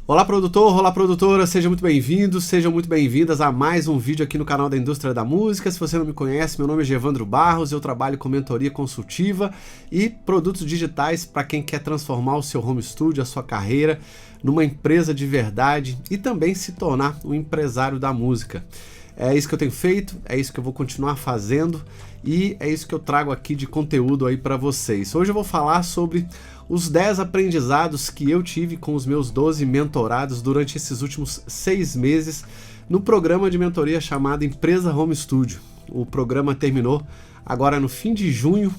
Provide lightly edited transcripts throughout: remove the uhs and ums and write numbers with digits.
Olá produtor, olá produtora, sejam muito bem-vindos, sejam muito bem-vindas a mais um vídeo aqui no canal da Indústria da Música. Se você não me conhece, meu nome é Gevandro Barros, eu trabalho com mentoria consultiva e produtos digitais para quem quer transformar o seu home studio, a sua carreira, numa empresa de verdade e também se tornar um empresário da música. É isso que eu tenho feito, é isso que eu vou continuar fazendo e é isso que eu trago aqui de conteúdo aí para vocês. Hoje eu vou falar sobre os 10 aprendizados que eu tive com os meus 12 mentorados durante esses últimos 6 meses no programa de mentoria chamado Empresa Home Studio. O programa terminou agora no fim de junho,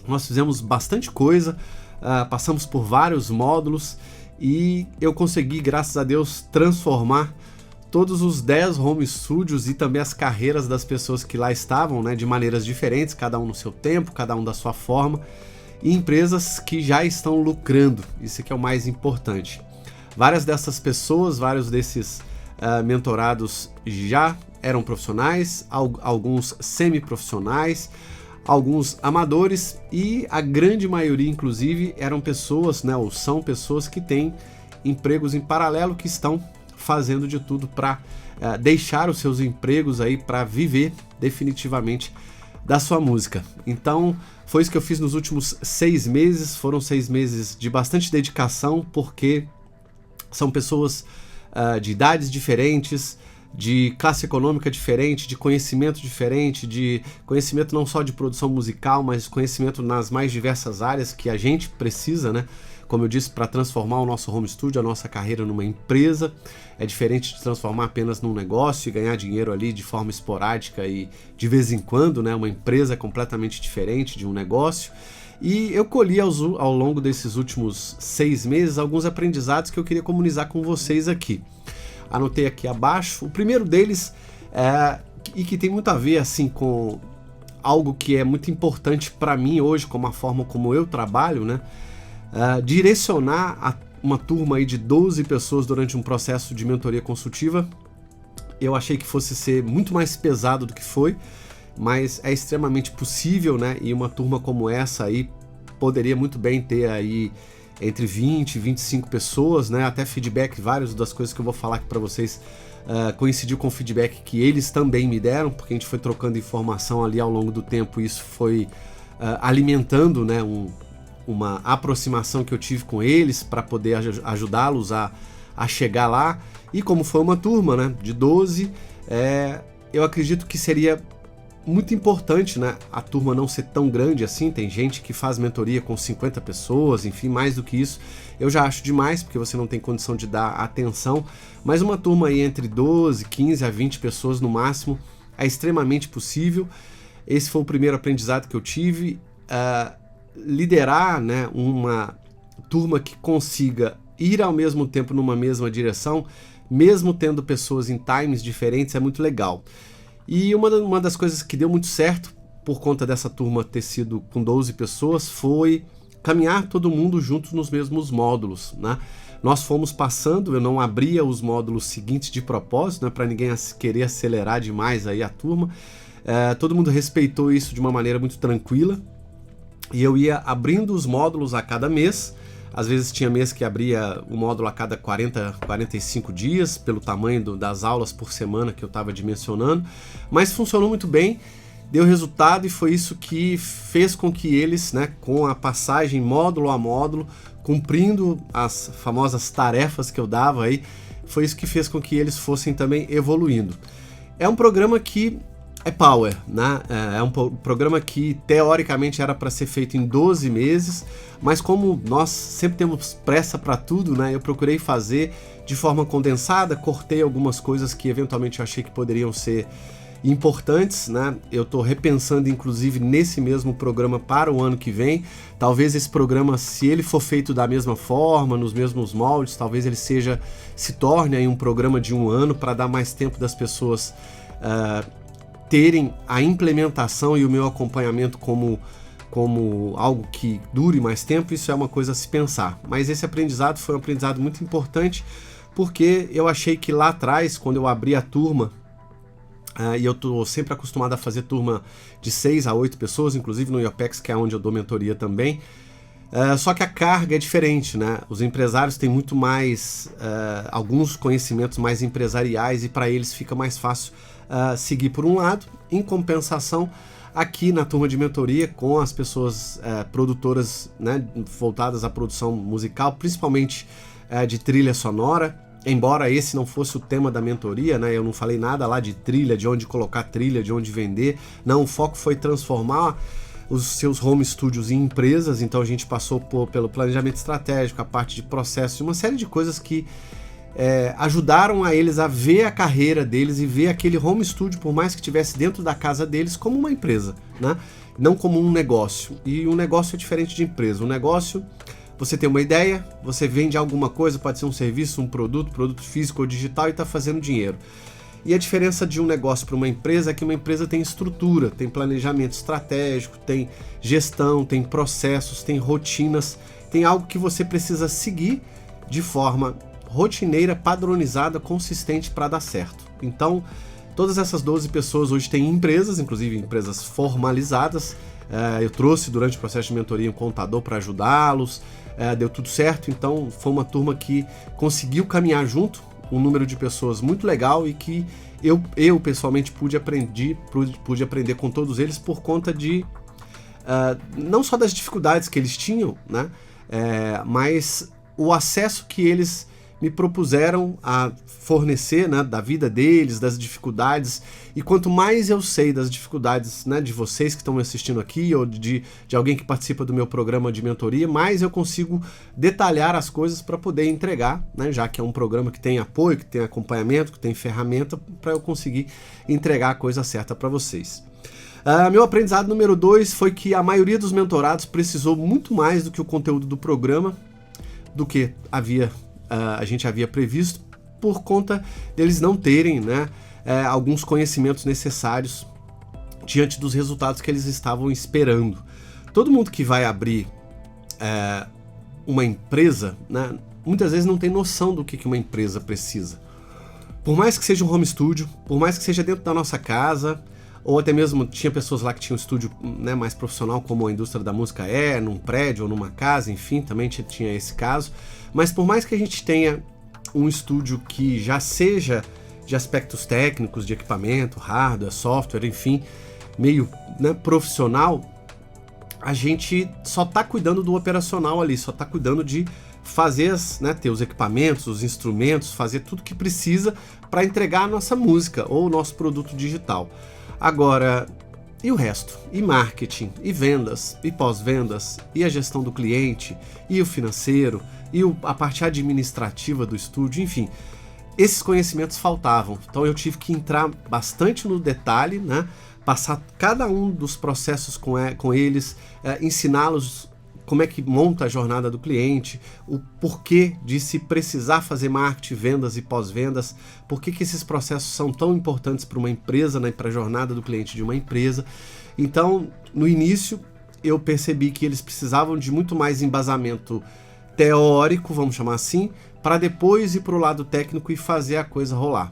nós fizemos bastante coisa, passamos por vários módulos e eu consegui, graças a Deus, transformar todos os 10 home studios e também as carreiras das pessoas que lá estavam, né, de maneiras diferentes, cada um no seu tempo, cada um da sua forma, e empresas que já estão lucrando, isso que é o mais importante. Várias dessas pessoas, vários desses mentorados já eram profissionais, alguns semi-profissionais, alguns amadores e a grande maioria, inclusive, eram pessoas, né, ou são pessoas que têm empregos em paralelo, que estão fazendo de tudo para deixar os seus empregos aí para viver definitivamente da sua música. Então foi isso que eu fiz nos últimos 6 meses, foram 6 meses de bastante dedicação, porque são pessoas de idades diferentes, de classe econômica diferente, de conhecimento diferente, de conhecimento não só de produção musical, mas conhecimento nas mais diversas áreas que a gente precisa, né? Como eu disse, para transformar o nosso home studio, a nossa carreira numa empresa. É diferente de transformar apenas num negócio e ganhar dinheiro ali de forma esporádica e de vez em quando, né? Uma empresa é completamente diferente de um negócio. E eu colhi ao longo desses últimos 6 meses alguns aprendizados que eu queria comunicar com vocês aqui. Anotei aqui abaixo. O primeiro deles e que tem muito a ver assim com algo que é muito importante para mim hoje, como a forma como eu trabalho, né? Direcionar uma turma aí de 12 pessoas durante um processo de mentoria consultiva, eu achei que fosse ser muito mais pesado do que foi, mas é extremamente possível, né? E uma turma como essa aí poderia muito bem ter aí entre 20 e 25 pessoas, né? Até feedback, várias das coisas que eu vou falar aqui para vocês coincidiu com o feedback que eles também me deram, porque a gente foi trocando informação ali ao longo do tempo e isso foi alimentando, né, uma aproximação que eu tive com eles para poder ajudá-los a chegar lá. E como foi uma turma, né, de 12, eu acredito que seria muito importante, né, a turma não ser tão grande assim. Tem gente que faz mentoria com 50 pessoas, enfim, mais do que isso eu já acho demais, porque você não tem condição de dar atenção, mas uma turma aí entre 12, 15 a 20 pessoas no máximo é extremamente possível. Esse foi o primeiro aprendizado que eu tive. Liderar, né, uma turma que consiga ir ao mesmo tempo numa mesma direção, mesmo tendo pessoas em times diferentes, é muito legal. E uma das coisas que deu muito certo por conta dessa turma ter sido com 12 pessoas foi caminhar todo mundo juntos nos mesmos módulos, né? Nós fomos passando, eu não abria os módulos seguintes de propósito, né, para ninguém querer acelerar demais aí a turma. Todo mundo respeitou isso de uma maneira muito tranquila. E eu ia abrindo os módulos a cada mês. Às vezes tinha mês que abria o módulo a cada 40, 45 dias, pelo tamanho das aulas por semana que eu estava dimensionando. Mas funcionou muito bem, deu resultado e foi isso que fez com que eles, né, com a passagem módulo a módulo, cumprindo as famosas tarefas que eu dava aí, foi isso que fez com que eles fossem também evoluindo. É um programa que é power, né? É um programa que teoricamente era para ser feito em 12 meses, mas como nós sempre temos pressa para tudo, né? Eu procurei fazer de forma condensada, cortei algumas coisas que eventualmente eu achei que poderiam ser importantes, né? Eu estou repensando inclusive nesse mesmo programa para o ano que vem. Talvez esse programa, se ele for feito da mesma forma, nos mesmos moldes, talvez ele se torne aí um programa de 1 ano para dar mais tempo das pessoas terem a implementação e o meu acompanhamento como algo que dure mais tempo. Isso é uma coisa a se pensar. Mas esse aprendizado foi um aprendizado muito importante, porque eu achei que lá atrás, quando eu abri a turma, e eu estou sempre acostumado a fazer turma de 6 a 8 pessoas, inclusive no IOPEX, que é onde eu dou mentoria também, Só que a carga é diferente, né? Os empresários têm muito mais, alguns conhecimentos mais empresariais e para eles fica mais fácil seguir por um lado. Em compensação, aqui na turma de mentoria, com as pessoas produtoras, né, voltadas à produção musical, principalmente de trilha sonora, embora esse não fosse o tema da mentoria, né, eu não falei nada lá de trilha, de onde colocar trilha, de onde vender, não, o foco foi transformar os seus home studios em empresas, então a gente passou pelo planejamento estratégico, a parte de processo e uma série de coisas que ajudaram a eles a ver a carreira deles e ver aquele home studio, por mais que estivesse dentro da casa deles, como uma empresa, né? Não como um negócio. E um negócio é diferente de empresa. Um negócio, você tem uma ideia, você vende alguma coisa, pode ser um serviço, um produto físico ou digital e está fazendo dinheiro. E a diferença de um negócio para uma empresa é que uma empresa tem estrutura, tem planejamento estratégico, tem gestão, tem processos, tem rotinas, tem algo que você precisa seguir de forma rotineira, padronizada, consistente para dar certo. Então, todas essas 12 pessoas hoje têm empresas, inclusive empresas formalizadas. Eu trouxe durante o processo de mentoria um contador para ajudá-los, deu tudo certo, então foi uma turma que conseguiu caminhar junto, um número de pessoas muito legal e que eu pessoalmente pude aprender com todos eles por conta de não só das dificuldades que eles tinham, né, mas o acesso que eles me propuseram a fornecer, né, da vida deles, das dificuldades, e quanto mais eu sei das dificuldades, né, de vocês que estão me assistindo aqui, ou de alguém que participa do meu programa de mentoria, mais eu consigo detalhar as coisas para poder entregar, né, já que é um programa que tem apoio, que tem acompanhamento, que tem ferramenta, para eu conseguir entregar a coisa certa para vocês. Meu aprendizado número 2 foi que a maioria dos mentorados precisou muito mais do que o conteúdo do programa, do que a gente havia previsto, por conta deles não terem, né, alguns conhecimentos necessários diante dos resultados que eles estavam esperando. Todo mundo que vai abrir uma empresa, né, muitas vezes não tem noção do que uma empresa precisa. Por mais que seja um home studio, por mais que seja dentro da nossa casa, ou até mesmo tinha pessoas lá que tinham um estúdio, né, mais profissional, como a indústria da música num prédio ou numa casa, enfim, também tinha esse caso. Mas por mais que a gente tenha um estúdio que já seja de aspectos técnicos, de equipamento, hardware, software, enfim, meio, né, profissional, a gente só está cuidando do operacional ali, só está cuidando de fazer, né, ter os equipamentos, os instrumentos, fazer tudo que precisa para entregar a nossa música ou o nosso produto digital. Agora, e o resto? E marketing, e vendas, e pós-vendas, e a gestão do cliente, e o financeiro, e a parte administrativa do estúdio, enfim, esses conhecimentos faltavam. Então eu tive que entrar bastante no detalhe, né? Passar cada um dos processos com eles, ensiná-los como é que monta a jornada do cliente, o porquê de se precisar fazer marketing, vendas e pós-vendas, por que esses processos são tão importantes para uma empresa, né, para a jornada do cliente de uma empresa. Então, no início, eu percebi que eles precisavam de muito mais embasamento teórico, vamos chamar assim, para depois ir para o lado técnico e fazer a coisa rolar.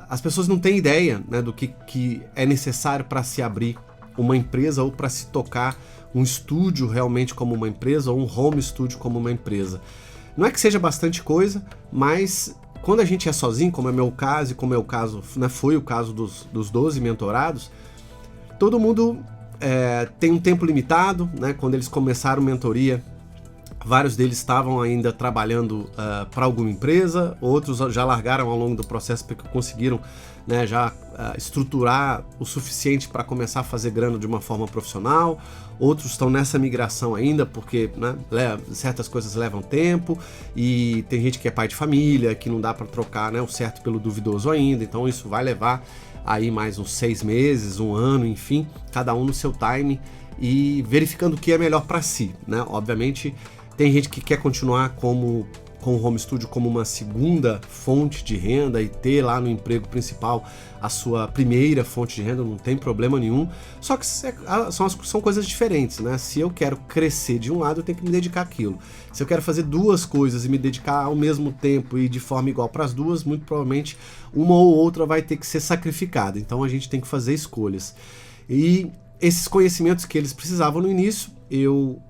As pessoas não têm ideia, né, do que é necessário para se abrir uma empresa ou para se tocar um estúdio realmente como uma empresa ou um home studio como uma empresa. Não é que seja bastante coisa, mas quando a gente é sozinho, como é meu caso e como é o caso, né, foi o caso dos 12 mentorados, todo mundo tem um tempo limitado, né? Quando eles começaram mentoria, vários deles estavam ainda trabalhando para alguma empresa, outros já largaram ao longo do processo porque conseguiram, né, já estruturar o suficiente para começar a fazer grana de uma forma profissional, outros estão nessa migração ainda porque, né, certas coisas levam tempo e tem gente que é pai de família, que não dá para trocar, né, o certo pelo duvidoso ainda, então isso vai levar aí mais uns 6 meses, um ano, enfim, cada um no seu time e verificando o que é melhor para si, né? Obviamente tem gente que quer continuar com o home studio como uma segunda fonte de renda e ter lá no emprego principal a sua primeira fonte de renda, não tem problema nenhum, só que são coisas diferentes, né? Se eu quero crescer de um lado, eu tenho que me dedicar àquilo. Se eu quero fazer duas coisas e me dedicar ao mesmo tempo e de forma igual para as duas, muito provavelmente uma ou outra vai ter que ser sacrificada, então a gente tem que fazer escolhas. E esses conhecimentos que eles precisavam no início, eu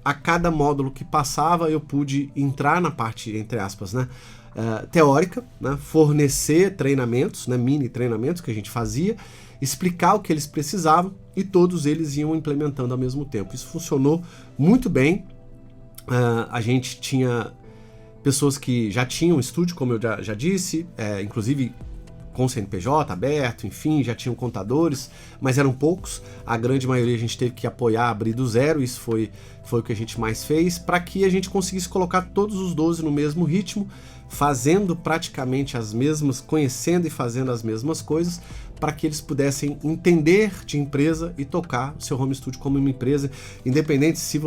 a cada módulo que passava eu pude entrar na parte, entre aspas, né, teórica, né, fornecer treinamentos, né, mini treinamentos que a gente fazia, explicar o que eles precisavam e todos eles iam implementando ao mesmo tempo. Isso funcionou muito bem. A gente tinha pessoas que já tinham estúdio, como eu já disse, inclusive com CNPJ aberto, enfim, já tinham contadores, mas eram poucos. A grande maioria a gente teve que apoiar, abrir do zero. Isso foi o que a gente mais fez, para que a gente conseguisse colocar todos os 12 no mesmo ritmo, fazendo praticamente as mesmas, conhecendo e fazendo as mesmas coisas, para que eles pudessem entender de empresa e tocar o seu home studio como uma empresa, independente se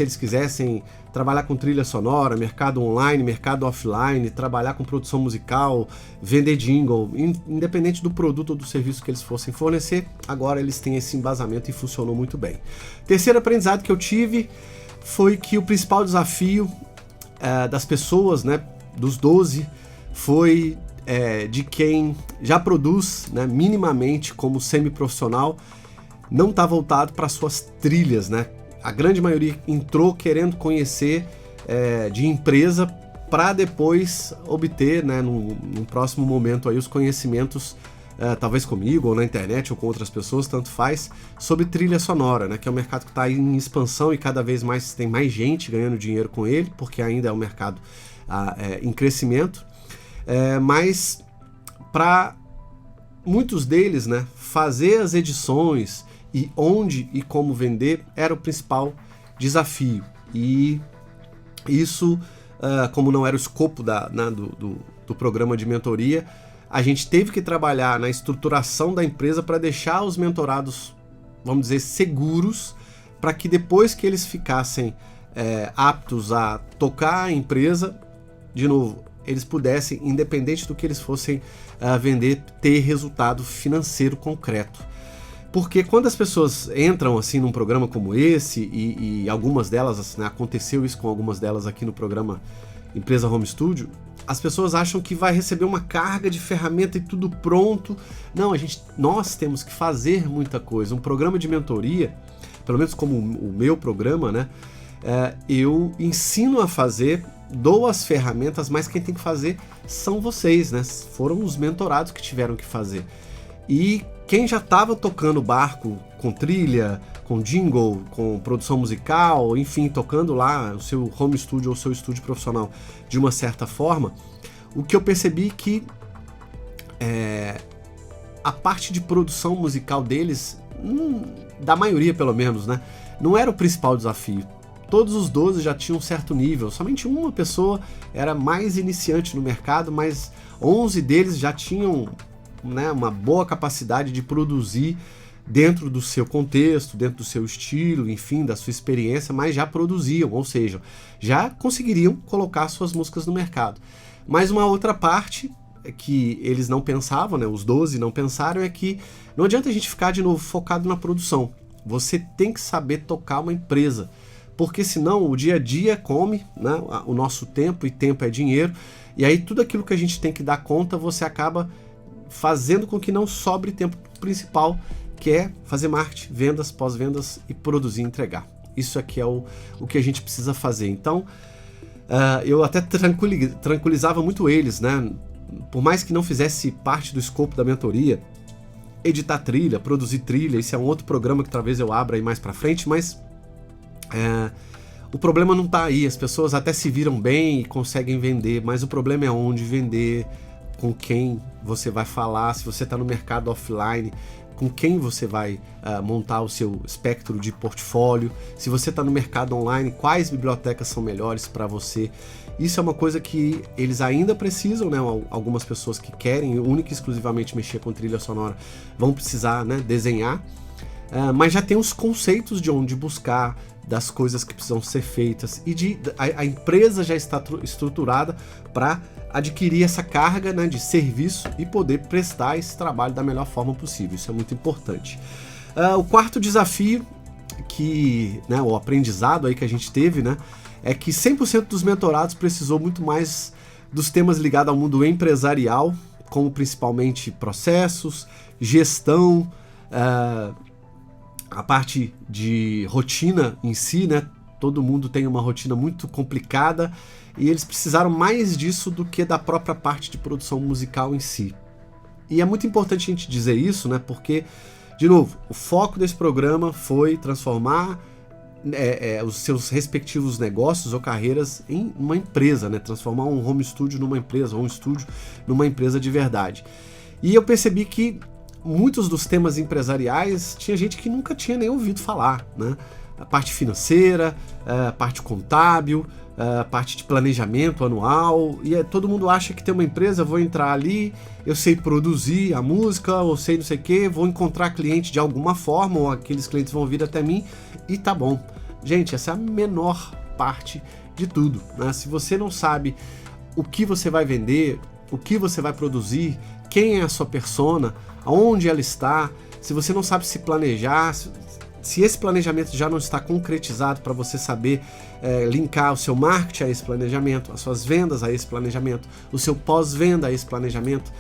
eles quisessem trabalhar com trilha sonora, mercado online, mercado offline, trabalhar com produção musical, vender jingle, independente do produto ou do serviço que eles fossem fornecer, agora eles têm esse embasamento e funcionou muito bem. Terceiro aprendizado que eu tive foi que o principal desafio das pessoas, né, dos 12, foi de quem já produz, né, minimamente como semi-profissional, não está voltado para suas trilhas, né? A grande maioria entrou querendo conhecer de empresa para depois obter, né, num próximo momento aí, os conhecimentos, talvez comigo ou na internet ou com outras pessoas, tanto faz, sobre trilha sonora, né, que é um mercado que está em expansão e cada vez mais tem mais gente ganhando dinheiro com ele, porque ainda é um mercado em crescimento. Mas para muitos deles, né, fazer as edições e onde e como vender era o principal desafio. E isso, como não era o escopo do programa de mentoria, a gente teve que trabalhar na estruturação da empresa para deixar os mentorados, vamos dizer, seguros, para que depois que eles ficassem aptos a tocar a empresa, de novo, eles pudessem, independente do que eles fossem vender, ter resultado financeiro concreto. Porque quando as pessoas entram assim num programa como esse, e algumas delas, né, aconteceu isso com algumas delas aqui no programa Empresa Home Studio, as pessoas acham que vai receber uma carga de ferramenta e tudo pronto. Não, nós temos que fazer muita coisa. Um programa de mentoria, pelo menos como o meu programa, né, eu ensino a fazer, dou as ferramentas, mas quem tem que fazer são vocês, né? Foram os mentorados que tiveram que fazer. E quem já estava tocando barco com trilha, com jingle, com produção musical, enfim, tocando lá o seu home studio ou o seu estúdio profissional de uma certa forma, o que eu percebi que a parte de produção musical deles, da maioria pelo menos, né, não era o principal desafio. Todos os 12 já tinham um certo nível, somente uma pessoa era mais iniciante no mercado, mas 11 deles já tinham, né, uma boa capacidade de produzir dentro do seu contexto, dentro do seu estilo, enfim, da sua experiência, mas já produziam, ou seja, já conseguiriam colocar suas músicas no mercado. Mas uma outra parte que eles não pensavam, né, os 12 não pensaram, é que não adianta a gente ficar de novo focado na produção. Você tem que saber tocar uma empresa, porque senão o dia a dia come, né, o nosso tempo, e tempo é dinheiro, e aí tudo aquilo que a gente tem que dar conta, você acaba fazendo com que não sobre tempo principal, que é fazer marketing, vendas, pós-vendas e produzir e entregar. Isso aqui é o que a gente precisa fazer. Então, eu até tranquilizava muito eles, né? Por mais que não fizesse parte do escopo da mentoria, editar trilha, produzir trilha, isso é um outro programa que talvez eu abra aí mais pra frente, mas o problema não tá aí. As pessoas até se viram bem e conseguem vender, mas o problema é onde vender, com quem você vai falar, se você está no mercado offline, com quem você vai montar o seu espectro de portfólio, se você está no mercado online, quais bibliotecas são melhores para você. Isso é uma coisa que eles ainda precisam, né? Algumas pessoas que querem única e exclusivamente mexer com trilha sonora vão precisar, né, desenhar, mas já tem os conceitos de onde buscar, das coisas que precisam ser feitas, e a empresa já está estruturada para adquirir essa carga, né, de serviço e poder prestar esse trabalho da melhor forma possível. Isso é muito importante. O quarto desafio, né, o aprendizado aí que a gente teve, né, é que 100% dos mentorados precisou muito mais dos temas ligados ao mundo empresarial, como principalmente processos, gestão, a parte de rotina em si, né, todo mundo tem uma rotina muito complicada e eles precisaram mais disso do que da própria parte de produção musical em si. E é muito importante a gente dizer isso, né? Porque, de novo, o foco desse programa foi transformar os seus respectivos negócios ou carreiras em uma empresa, né? Transformar um home studio numa empresa, ou um estúdio numa empresa de verdade. E eu percebi que muitos dos temas empresariais tinha gente que nunca tinha nem ouvido falar, né? A parte financeira, a parte contábil, a parte de planejamento anual, e todo mundo acha que tem uma empresa, eu vou entrar ali, eu sei produzir a música, ou sei não sei o que, vou encontrar cliente de alguma forma, ou aqueles clientes vão vir até mim, e tá bom. Gente, essa é a menor parte de tudo, né? Se você não sabe o que você vai vender, o que você vai produzir, quem é a sua persona, aonde ela está, se você não sabe se planejar, se esse planejamento já não está concretizado para você saber linkar o seu marketing a esse planejamento, as suas vendas a esse planejamento, o seu pós-venda a esse planejamento.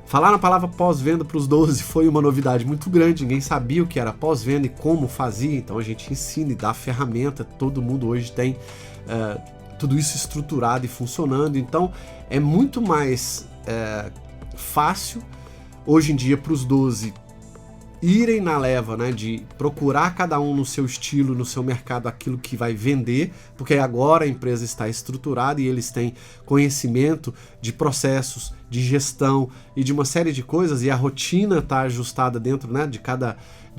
Falar na palavra pós-venda para os 12 foi uma novidade muito grande, ninguém sabia o que era pós-venda e como fazia, então a gente ensina e dá ferramenta, todo mundo hoje tem tudo isso estruturado e funcionando, então é muito mais fácil hoje em dia para os 12 irem na leva, né, de procurar cada um no seu estilo, no seu mercado, aquilo que vai vender, porque agora a empresa está estruturada e eles têm conhecimento de processos, de gestão e de uma série de coisas, e a rotina está ajustada dentro, né, de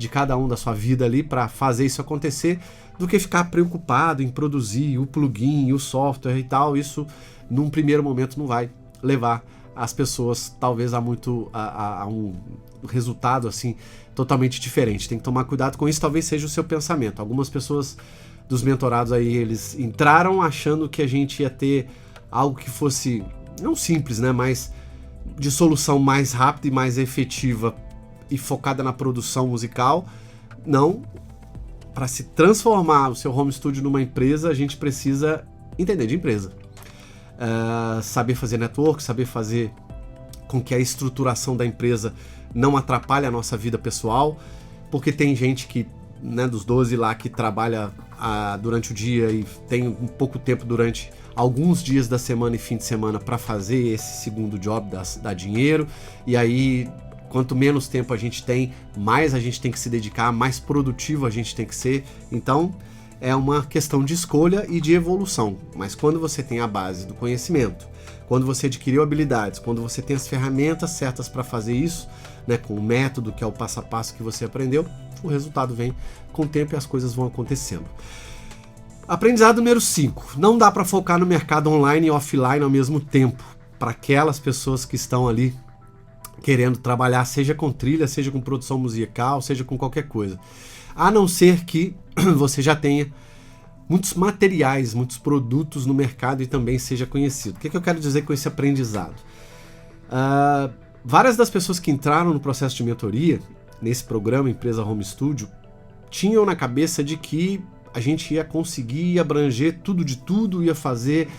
cada um da sua vida ali para fazer isso acontecer, do que ficar preocupado em produzir o plugin, o software e tal. Isso num primeiro momento não vai levar as pessoas talvez a um resultado assim totalmente diferente. Tem que tomar cuidado com isso, talvez seja o seu pensamento. Algumas pessoas dos mentorados aí, eles entraram achando que a gente ia ter algo que fosse, não simples, né, mas de solução mais rápida e mais efetiva e focada na produção musical. Não. Para se transformar o seu home studio numa empresa, a gente precisa entender de empresa. Saber fazer network, saber fazer com que a estruturação da empresa não atrapalhe a nossa vida pessoal, porque tem gente que, né, dos 12 lá que trabalha durante o dia e tem um pouco tempo durante alguns dias da semana e fim de semana para fazer esse segundo job, dá dinheiro, e aí quanto menos tempo a gente tem, mais a gente tem que se dedicar, mais produtivo a gente tem que ser. Então é uma questão de escolha e de evolução, mas quando você tem a base do conhecimento, quando você adquiriu habilidades, quando você tem as ferramentas certas para fazer isso, né, com o método que é o passo a passo que você aprendeu, o resultado vem com o tempo e as coisas vão acontecendo. Aprendizado número 5. Não dá para focar no mercado online e offline ao mesmo tempo. Para aquelas pessoas que estão ali querendo trabalhar, seja com trilha, seja com produção musical, seja com qualquer coisa. A não ser que você já tenha muitos materiais, muitos produtos no mercado e também seja conhecido. O que eu quero dizer com esse aprendizado? Várias das pessoas que entraram no processo de mentoria, nesse programa Empresa Home Studio, tinham na cabeça de que a gente ia conseguir abranger tudo de tudo, ia fazer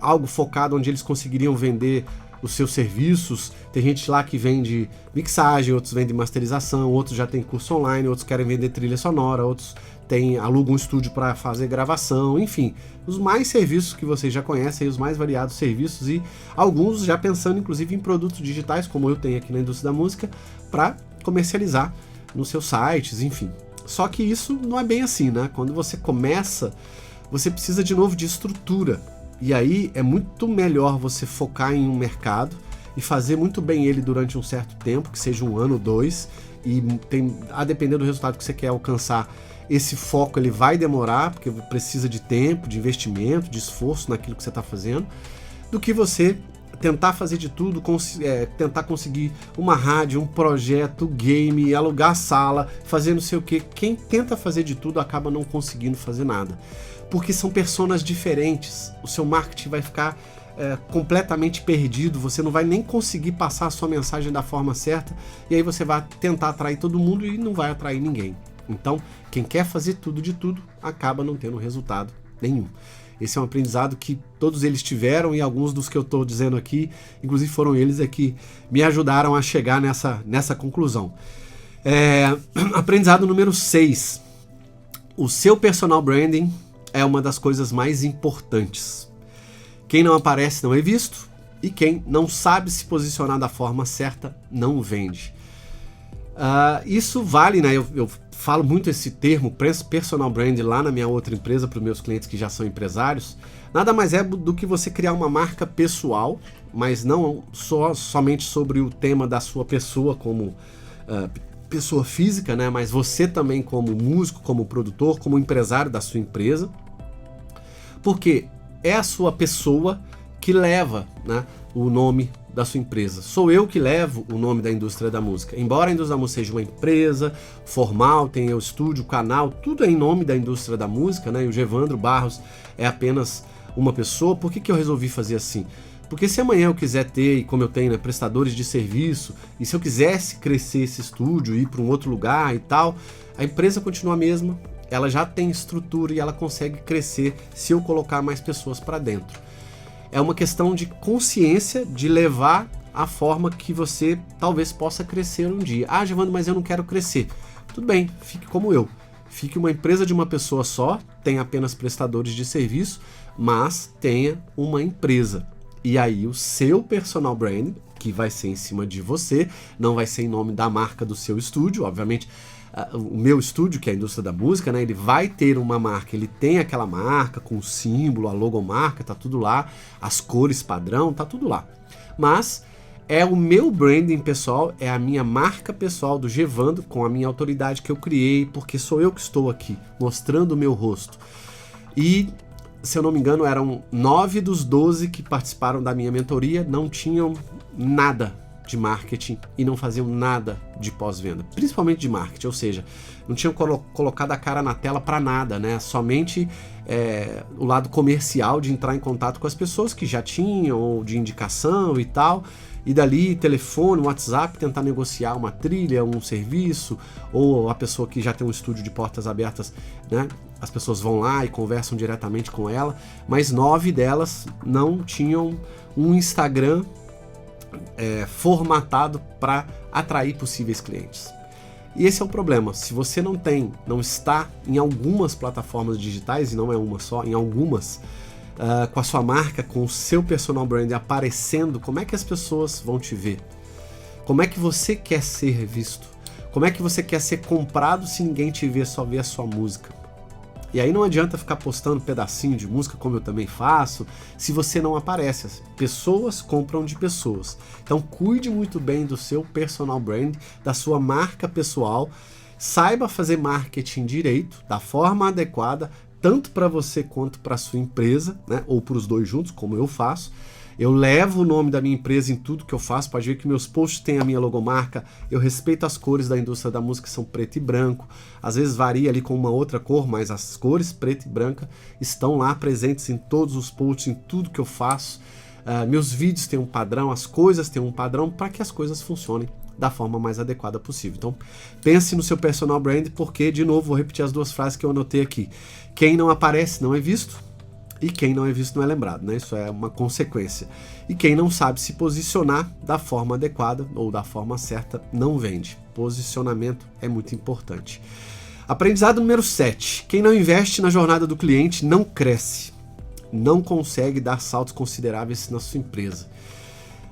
algo focado onde eles conseguiriam vender os seus serviços. Tem gente lá que vende mixagem, outros vendem masterização, outros já tem curso online, outros querem vender trilha sonora, outros alugam um estúdio para fazer gravação, enfim, os mais serviços que vocês já conhecem, os mais variados serviços, e alguns já pensando inclusive em produtos digitais, como eu tenho aqui na indústria da música, para comercializar nos seus sites, enfim. Só que isso não é bem assim, né? Quando você começa, você precisa de novo de estrutura. E aí é muito melhor você focar em um mercado e fazer muito bem ele durante um certo tempo, que seja 1 ano, 2, e a depender do resultado que você quer alcançar, esse foco ele vai demorar, porque precisa de tempo, de investimento, de esforço naquilo que você está fazendo, do que você tentar fazer de tudo, tentar conseguir uma rádio, um projeto, game, alugar sala, fazer não sei o que. Quem tenta fazer de tudo acaba não conseguindo fazer nada. Porque são personas diferentes, o seu marketing vai ficar completamente perdido, você não vai nem conseguir passar a sua mensagem da forma certa, e aí você vai tentar atrair todo mundo e não vai atrair ninguém. Então, quem quer fazer tudo de tudo, acaba não tendo resultado nenhum. Esse é um aprendizado que todos eles tiveram, e alguns dos que eu estou dizendo aqui, inclusive foram eles que me ajudaram a chegar nessa conclusão. Aprendizado número 6. O seu personal branding é uma das coisas mais importantes. Quem não aparece não é visto, e quem não sabe se posicionar da forma certa não vende. Isso vale, né? Eu falo muito esse termo, personal brand, lá na minha outra empresa, para os meus clientes que já são empresários. Nada mais é do que você criar uma marca pessoal, mas não somente sobre o tema da sua pessoa como pessoa física, né? Mas você também como músico, como produtor, como empresário da sua empresa. Porque é a sua pessoa que leva, né, o nome da sua empresa. Sou eu que levo o nome da indústria da música. Embora a indústria da música seja uma empresa formal, tenha o estúdio, o canal, tudo é em nome da indústria da música, né? E o Gevandro Barros é apenas uma pessoa. Por que eu resolvi fazer assim? Porque se amanhã eu quiser ter, como eu tenho, né, prestadores de serviço, e se eu quisesse crescer esse estúdio, ir para um outro lugar e tal, a empresa continua a mesma, ela já tem estrutura e ela consegue crescer se eu colocar mais pessoas para dentro. É uma questão de consciência de levar a forma que você talvez possa crescer um dia. Ah, Gevandro, mas eu não quero crescer. Tudo bem, fique como eu. Fique uma empresa de uma pessoa só, tenha apenas prestadores de serviço, mas tenha uma empresa. E aí o seu personal brand, que vai ser em cima de você, não vai ser em nome da marca do seu estúdio, obviamente. O meu estúdio, que é a indústria da música, né, ele vai ter uma marca, ele tem aquela marca com o símbolo, a logomarca, tá tudo lá, as cores padrão, tá tudo lá. Mas é o meu branding pessoal, é a minha marca pessoal do Gevandro, com a minha autoridade que eu criei, porque sou eu que estou aqui, mostrando o meu rosto. E, se eu não me engano, eram 9 dos 12 que participaram da minha mentoria, não tinham nada de marketing e não faziam nada de pós-venda, principalmente de marketing, ou seja, não tinham colocado a cara na tela para nada, né? Somente o lado comercial de entrar em contato com as pessoas que já tinham, ou de indicação e tal, e dali telefone, WhatsApp, tentar negociar uma trilha, um serviço, ou a pessoa que já tem um estúdio de portas abertas, né? As pessoas vão lá e conversam diretamente com ela, mas 9 delas não tinham um Instagram formatado para atrair possíveis clientes. E esse é o problema. Se você não está em algumas plataformas digitais, e não é uma só, em algumas, com a sua marca, com o seu personal brand aparecendo, como é que as pessoas vão te ver? Como é que você quer ser visto? Como é que você quer ser comprado se ninguém te vê, só vê a sua música? E aí não adianta ficar postando pedacinho de música, como eu também faço, se você não aparece. As pessoas compram de pessoas. Então cuide muito bem do seu personal brand, da sua marca pessoal. Saiba fazer marketing direito, da forma adequada, tanto para você quanto para a sua empresa, né? Ou para os dois juntos, como eu faço. Eu levo o nome da minha empresa em tudo que eu faço, pode ver que meus posts têm a minha logomarca, eu respeito as cores da indústria da música, que são preto e branco, às vezes varia ali com uma outra cor, mas as cores preto e branca estão lá presentes em todos os posts, em tudo que eu faço. Meus vídeos têm um padrão, as coisas têm um padrão para que as coisas funcionem da forma mais adequada possível. Então, pense no seu personal brand, porque, de novo, vou repetir as duas frases que eu anotei aqui. Quem não aparece não é visto, e quem não é visto não é lembrado, né? Isso é uma consequência. E quem não sabe se posicionar da forma adequada ou da forma certa não vende. Posicionamento é muito importante. Aprendizado número 7. Quem não investe na jornada do cliente não cresce. Não consegue dar saltos consideráveis na sua empresa.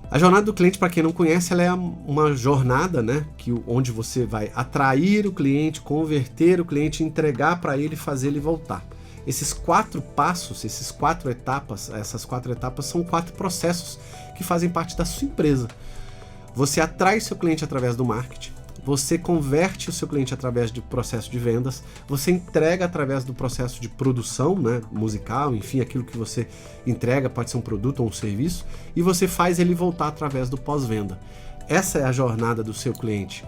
A jornada do cliente, para quem não conhece, ela é uma jornada, né, onde você vai atrair o cliente, converter o cliente, entregar para ele e fazer ele voltar. Esses 4 passos, essas 4 etapas são 4 processos que fazem parte da sua empresa. Você atrai seu cliente através do marketing, você converte o seu cliente através do processo de vendas, você entrega através do processo de produção, né, musical, enfim, aquilo que você entrega, pode ser um produto ou um serviço, e você faz ele voltar através do pós-venda. Essa é a jornada do seu cliente.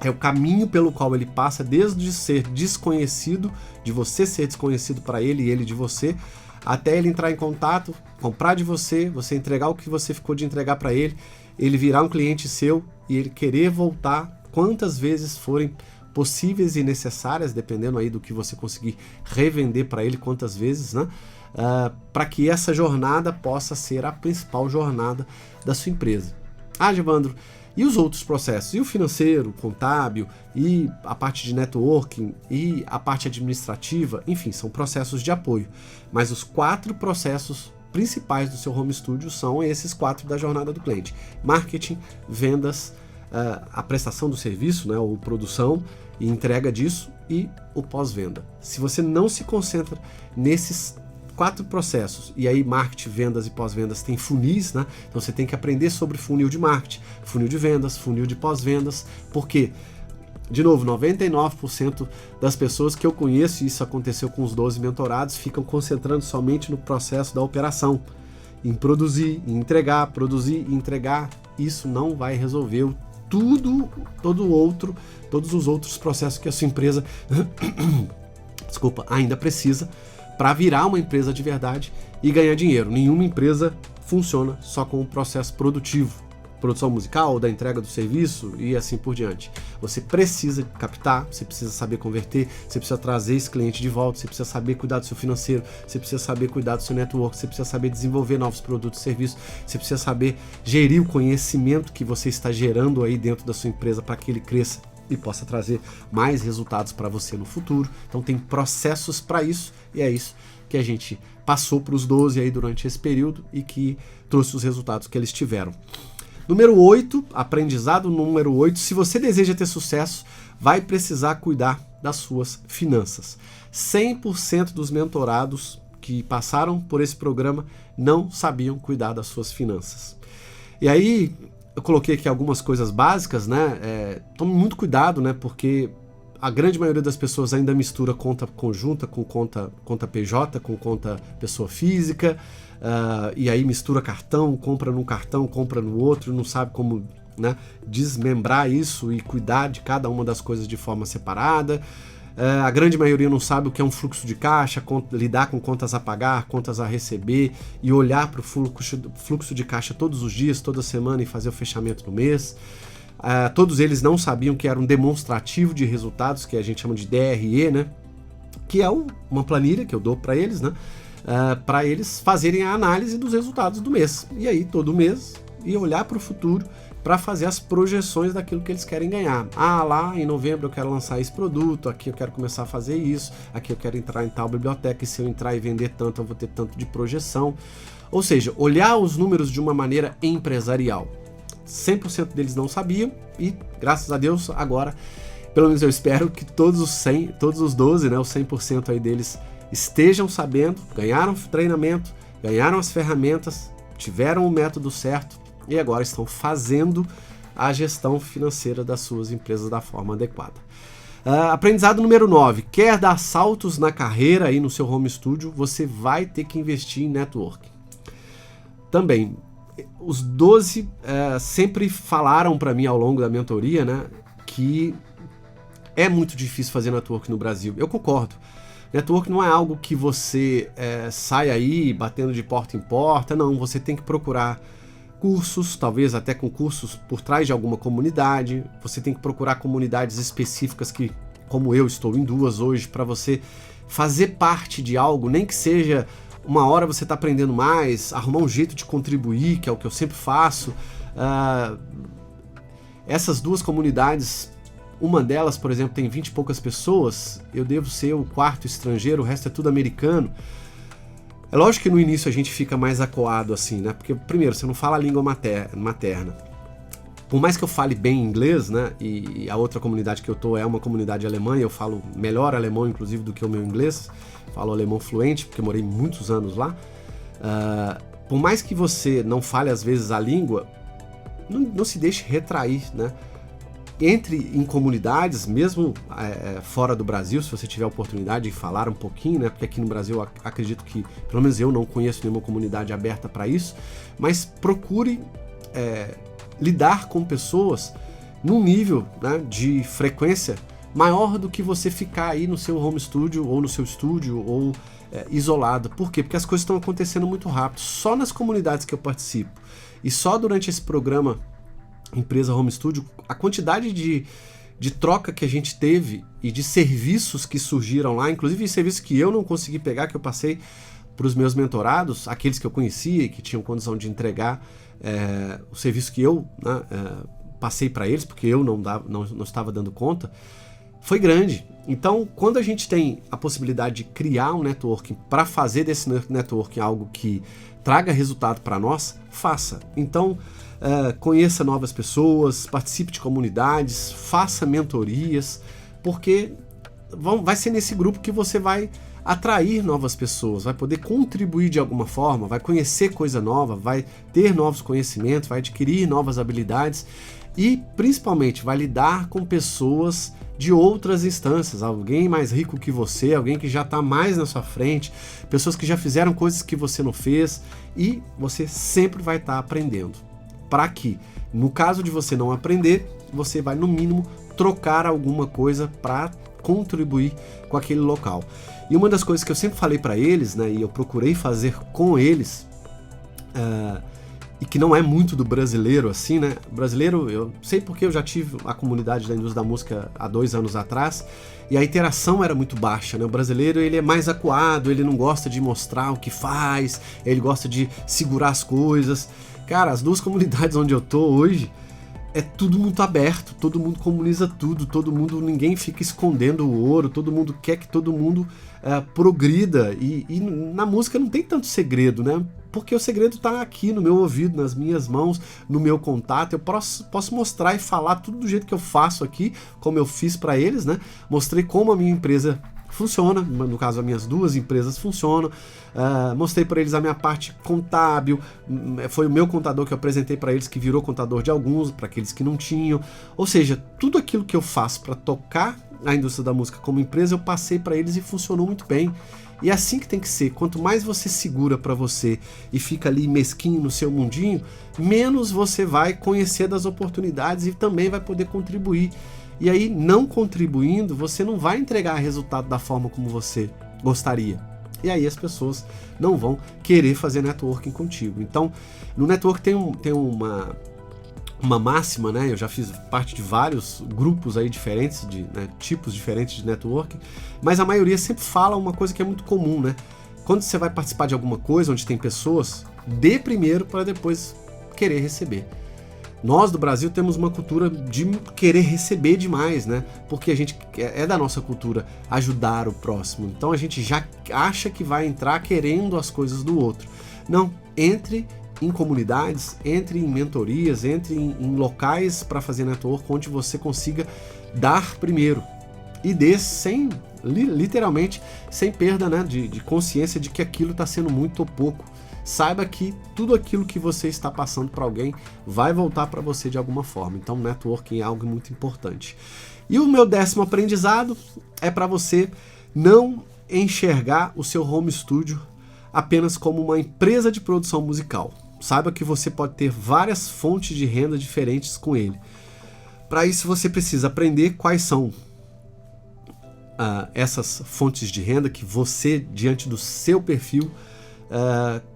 É o caminho pelo qual ele passa desde ser desconhecido, de você ser desconhecido para ele e ele de você, até ele entrar em contato, comprar de você, você entregar o que você ficou de entregar para ele, ele virar um cliente seu e ele querer voltar quantas vezes forem possíveis e necessárias, dependendo aí do que você conseguir revender para ele, quantas vezes, né? Para que essa jornada possa ser a principal jornada da sua empresa. Ah, Gevandro, E os outros processos, e o financeiro, o contábil, e a parte de networking, e a parte administrativa, enfim, são processos de apoio. Mas os 4 processos principais do seu home studio são esses 4 da jornada do cliente: marketing, vendas, a prestação do serviço, né, ou produção e entrega disso, e o pós-venda. Se você não se concentra nesses 4 processos, e aí marketing, vendas e pós-vendas tem funis, né? Então você tem que aprender sobre funil de marketing, funil de vendas, funil de pós-vendas, porque, de novo, 99% das pessoas que eu conheço, e isso aconteceu com os 12 mentorados, ficam concentrando somente no processo da operação, em produzir, em entregar, produzir e entregar. Isso não vai resolver todos os outros processos que a sua empresa ainda precisa para virar uma empresa de verdade e ganhar dinheiro. Nenhuma empresa funciona só com o processo produtivo, produção musical, da entrega do serviço e assim por diante. Você precisa captar, você precisa saber converter, você precisa trazer esse cliente de volta, você precisa saber cuidar do seu financeiro, você precisa saber cuidar do seu network, você precisa saber desenvolver novos produtos e serviços, você precisa saber gerir o conhecimento que você está gerando aí dentro da sua empresa para que ele cresça e possa trazer mais resultados para você no futuro. Então tem processos para isso, e é isso que a gente passou para os 12 aí durante esse período e que trouxe os resultados que eles tiveram. Número 8, aprendizado número 8, se você deseja ter sucesso, vai precisar cuidar das suas finanças. 100% dos mentorados que passaram por esse programa não sabiam cuidar das suas finanças. E aí, eu coloquei aqui algumas coisas básicas, né? Tome muito cuidado, né? Porque a grande maioria das pessoas ainda mistura conta conjunta com conta PJ, com conta pessoa física, e aí mistura cartão, compra num cartão, compra no outro, não sabe como, né, desmembrar isso e cuidar de cada uma das coisas de forma separada. A grande maioria não sabe o que é um fluxo de caixa, lidar com contas a pagar, contas a receber e olhar para o fluxo de caixa todos os dias, toda semana e fazer o fechamento no mês. Todos eles não sabiam que era um demonstrativo de resultados, que a gente chama de DRE, né? Que é uma planilha que eu dou para eles, né? Para eles fazerem a análise dos resultados do mês. E aí, todo mês, e olhar para o futuro para fazer as projeções daquilo que eles querem ganhar. Lá em novembro eu quero lançar esse produto, aqui eu quero começar a fazer isso, aqui eu quero entrar em tal biblioteca, e se eu entrar e vender tanto, eu vou ter tanto de projeção. Ou seja, olhar os números de uma maneira empresarial. 100% deles não sabiam e, graças a Deus, agora, pelo menos eu espero que todos os 12, né, os 100% aí deles estejam sabendo, ganharam treinamento, ganharam as ferramentas, tiveram o método certo, e agora estão fazendo a gestão financeira das suas empresas da forma adequada. Aprendizado número 9. Quer dar saltos na carreira aí no seu home studio, você vai ter que investir em networking. Também, os 12 sempre falaram para mim ao longo da mentoria, né, que é muito difícil fazer networking no Brasil. Eu concordo. Networking não é algo que você sai aí batendo de porta em porta, não. Você tem que procurar cursos, talvez até com cursos por trás de alguma comunidade. Você tem que procurar comunidades específicas que, como eu estou em 2 hoje, para você fazer parte de algo, nem que seja uma hora você está aprendendo mais, arrumar um jeito de contribuir, que é o que eu sempre faço. Essas 2 comunidades, uma delas, por exemplo, tem 20 e poucas pessoas, eu devo ser o 4º estrangeiro, o resto é tudo americano. É lógico que no início a gente fica mais acuado assim, né? Porque, primeiro, você não fala a língua materna. Por mais que eu fale bem inglês, né? E a outra comunidade que eu tô é uma comunidade alemã, e eu falo melhor alemão, inclusive, do que o meu inglês. Falo alemão fluente, porque eu morei muitos anos lá. Por mais que você não fale, às vezes, a língua, não se deixe retrair, né? Entre em comunidades, mesmo fora do Brasil, se você tiver a oportunidade de falar um pouquinho, né? Porque aqui no Brasil eu acredito que, pelo menos eu não conheço nenhuma comunidade aberta para isso, mas procure lidar com pessoas num nível, né, de frequência maior do que você ficar aí no seu home studio ou no seu estúdio ou isolado. Por quê? Porque as coisas estão acontecendo muito rápido. Só nas comunidades que eu participo e só durante esse programa Empresa Home Studio, a quantidade de troca que a gente teve e de serviços que surgiram lá, inclusive serviços que eu não consegui pegar, que eu passei para os meus mentorados, aqueles que eu conhecia e que tinham condição de entregar o serviço que eu, né, passei para eles, porque eu não estava dando conta, foi grande. Então, quando a gente tem a possibilidade de criar um networking para fazer desse networking algo que traga resultado para nós, faça. Então, conheça novas pessoas, participe de comunidades, faça mentorias, porque vai ser nesse grupo que você vai atrair novas pessoas, vai poder contribuir de alguma forma, vai conhecer coisa nova, vai ter novos conhecimentos, vai adquirir novas habilidades e, principalmente, vai lidar com pessoas de outras instâncias, alguém mais rico que você, alguém que já está mais na sua frente, pessoas que já fizeram coisas que você não fez, e você sempre vai estar aprendendo. Para que, no caso de você não aprender, você vai, no mínimo, trocar alguma coisa para contribuir com aquele local. E uma das coisas que eu sempre falei para eles, né, e eu procurei fazer com eles, e que não é muito do brasileiro assim, né? O brasileiro, eu sei porque eu já tive a comunidade da indústria da música há 2 anos atrás, e a interação era muito baixa, né? O brasileiro, ele é mais acuado, ele não gosta de mostrar o que faz, ele gosta de segurar as coisas. Cara, as 2 comunidades onde eu tô hoje, é tudo muito aberto, todo mundo comuniza tudo, ninguém fica escondendo o ouro, todo mundo quer que todo mundo progrida, e na música não tem tanto segredo, né? Porque o segredo está aqui no meu ouvido, nas minhas mãos, no meu contato. Eu posso mostrar e falar tudo do jeito que eu faço aqui, como eu fiz para eles, né? Mostrei como a minha empresa funciona, no caso as minhas 2 empresas funcionam, mostrei para eles a minha parte contábil, foi o meu contador que eu apresentei para eles, que virou contador de alguns, para aqueles que não tinham, ou seja, tudo aquilo que eu faço para tocar a indústria da música como empresa, eu passei para eles e funcionou muito bem. E é assim que tem que ser. Quanto mais você segura para você e fica ali mesquinho no seu mundinho, menos você vai conhecer das oportunidades e também vai poder contribuir. E aí, não contribuindo, você não vai entregar resultado da forma como você gostaria. E aí as pessoas não vão querer fazer networking contigo. Então, no network tem uma máxima, né? Eu já fiz parte de vários grupos aí diferentes, tipos diferentes de networking, mas a maioria sempre fala uma coisa que é muito comum, né? Quando você vai participar de alguma coisa onde tem pessoas, dê primeiro para depois querer receber. Nós do Brasil temos uma cultura de querer receber demais, né? Porque a gente é da nossa cultura ajudar o próximo. Então a gente já acha que vai entrar querendo as coisas do outro. Não, entre em comunidades, entre em mentorias, entre em locais para fazer network onde você consiga dar primeiro. E dê literalmente, sem perda, né, de consciência de que aquilo está sendo muito ou pouco. Saiba que tudo aquilo que você está passando para alguém vai voltar para você de alguma forma. Então, networking é algo muito importante. E o meu 10º aprendizado é para você não enxergar o seu home studio apenas como uma empresa de produção musical. Saiba que você pode ter várias fontes de renda diferentes com ele. Para isso, você precisa aprender quais são essas fontes de renda que você, diante do seu perfil,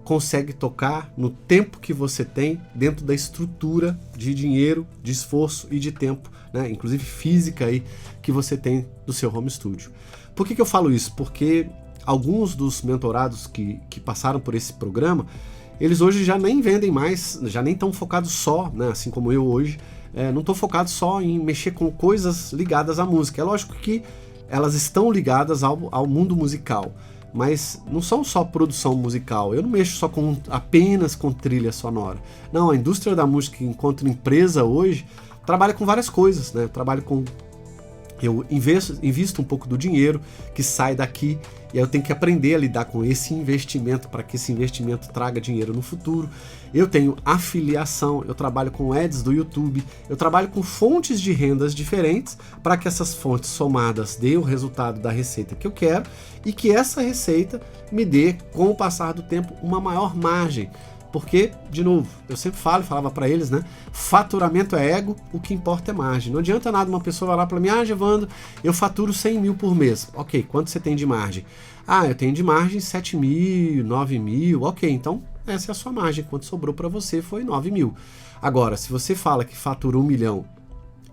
consegue tocar no tempo que você tem, dentro da estrutura de dinheiro, de esforço e de tempo, né, inclusive física aí, que você tem do seu home studio. Por que eu falo isso? Porque alguns dos mentorados que passaram por esse programa, eles hoje já nem vendem mais, já nem estão focados só, né, assim como eu hoje, não estou focado só em mexer com coisas ligadas à música. É lógico que elas estão ligadas ao mundo musical, mas não são só produção musical. Eu não mexo só apenas com trilha sonora. Não, a indústria da música, enquanto empresa hoje, trabalha com várias coisas, né? Eu invisto um pouco do dinheiro que sai daqui, e aí eu tenho que aprender a lidar com esse investimento para que esse investimento traga dinheiro no futuro. Eu tenho afiliação, eu trabalho com ads do YouTube, eu trabalho com fontes de rendas diferentes para que essas fontes somadas dêem o resultado da receita que eu quero e que essa receita me dê, com o passar do tempo, uma maior margem. Porque, de novo, eu sempre falava para eles, né? Faturamento é ego, o que importa é margem. Não adianta nada uma pessoa falar para mim, Gevando, eu faturo 100 mil por mês. Ok, quanto você tem de margem? Eu tenho de margem 7 mil, 9 mil. Ok, então essa é a sua margem. Quanto sobrou para você foi 9 mil. Agora, se você fala que fatura 1 milhão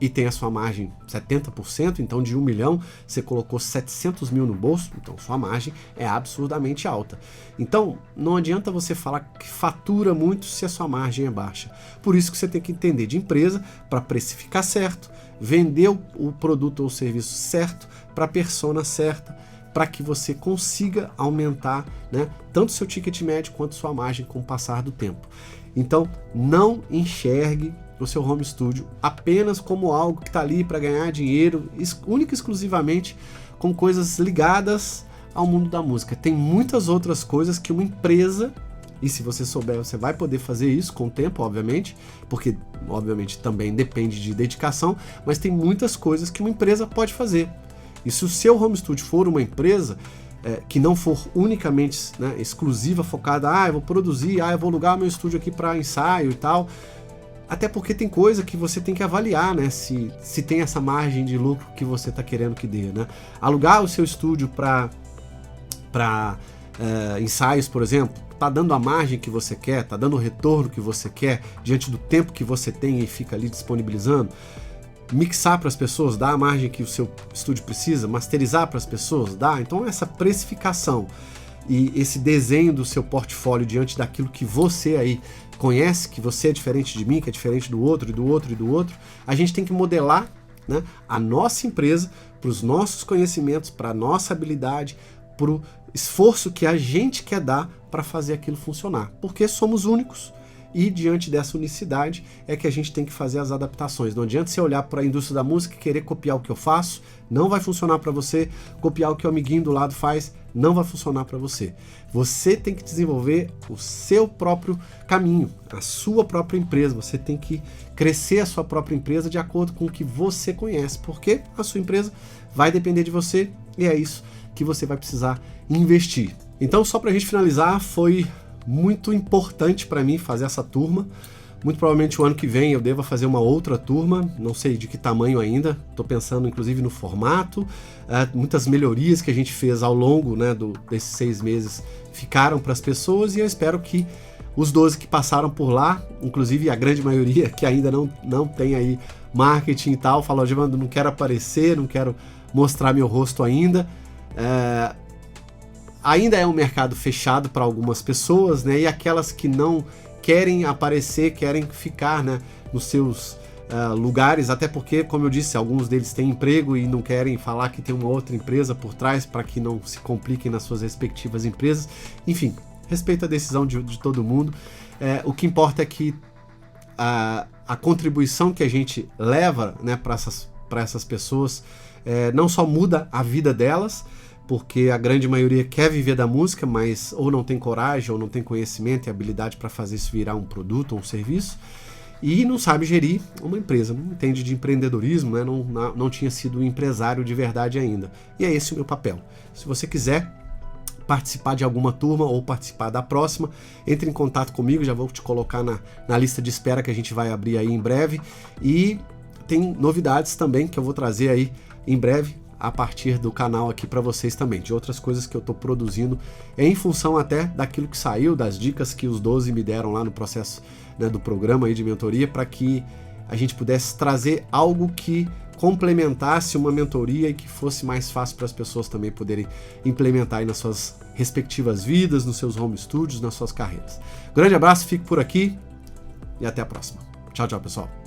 e tem a sua margem 70%, então de 1 milhão você colocou 700 mil no bolso, então sua margem é absurdamente alta. Então não adianta você falar que fatura muito se a sua margem é baixa. Por isso que você tem que entender de empresa para precificar certo, vender o produto ou o serviço certo para a persona certa, para que você consiga aumentar, né, tanto seu ticket médio quanto sua margem com o passar do tempo. Então não enxergue o seu home studio apenas como algo que está ali para ganhar dinheiro, única e exclusivamente com coisas ligadas ao mundo da música. Tem muitas outras coisas que uma empresa, e se você souber, você vai poder fazer isso com o tempo, obviamente, porque obviamente também depende de dedicação, mas tem muitas coisas que uma empresa pode fazer. E se o seu home studio for uma empresa que não for unicamente, né, exclusiva, focada, eu vou produzir, eu vou alugar meu estúdio aqui para ensaio e tal, até porque tem coisa que você tem que avaliar, né? Se tem essa margem de lucro que você está querendo que dê, né? Alugar o seu estúdio para ensaios, por exemplo, tá dando a margem que você quer, tá dando o retorno que você quer diante do tempo que você tem e fica ali disponibilizando. Mixar para as pessoas, dá a margem que o seu estúdio precisa, masterizar para as pessoas, dá. Então essa precificação e esse desenho do seu portfólio diante daquilo que você aí conhece, que você é diferente de mim, que é diferente do outro, e do outro, e do outro, a gente tem que modelar, né, a nossa empresa para os nossos conhecimentos, para a nossa habilidade, para o esforço que a gente quer dar para fazer aquilo funcionar, porque somos únicos. E diante dessa unicidade é que a gente tem que fazer as adaptações. Não adianta você olhar para a indústria da música e querer copiar o que eu faço, não vai funcionar para você. Copiar o que o amiguinho do lado faz, não vai funcionar para você. Você tem que desenvolver o seu próprio caminho, a sua própria empresa. Você tem que crescer a sua própria empresa de acordo com o que você conhece, porque a sua empresa vai depender de você e é isso que você vai precisar investir. Então, só para a gente finalizar, foi muito importante para mim fazer essa turma. Muito provavelmente o ano que vem eu deva fazer uma outra turma, não sei de que tamanho ainda, estou pensando inclusive no formato. Muitas melhorias que a gente fez ao longo, né, desses 6 meses ficaram para as pessoas e eu espero que os 12 que passaram por lá, inclusive a grande maioria que ainda não tem aí marketing e tal, falou: Evandro, não quero aparecer, não quero mostrar meu rosto ainda. Ainda é um mercado fechado para algumas pessoas, né? E aquelas que não querem aparecer, querem ficar, né, nos seus lugares, até porque, como eu disse, alguns deles têm emprego e não querem falar que tem uma outra empresa por trás para que não se compliquem nas suas respectivas empresas. Enfim, respeito a decisão de todo mundo. O que importa é que a contribuição que a gente leva, né, para essas pessoas não só muda a vida delas, porque a grande maioria quer viver da música, mas ou não tem coragem, ou não tem conhecimento e habilidade para fazer isso virar um produto ou um serviço, e não sabe gerir uma empresa, não entende de empreendedorismo, né? Não tinha sido um empresário de verdade ainda. E é esse o meu papel. Se você quiser participar de alguma turma ou participar da próxima, entre em contato comigo, já vou te colocar na lista de espera que a gente vai abrir aí em breve, e tem novidades também que eu vou trazer aí em breve, a partir do canal aqui para vocês também, de outras coisas que eu estou produzindo em função até daquilo que saiu, das dicas que os 12 me deram lá no processo, né, do programa aí de mentoria, para que a gente pudesse trazer algo que complementasse uma mentoria e que fosse mais fácil para as pessoas também poderem implementar aí nas suas respectivas vidas, nos seus home studios, nas suas carreiras. Grande abraço, fico por aqui e até a próxima. Tchau, tchau, pessoal.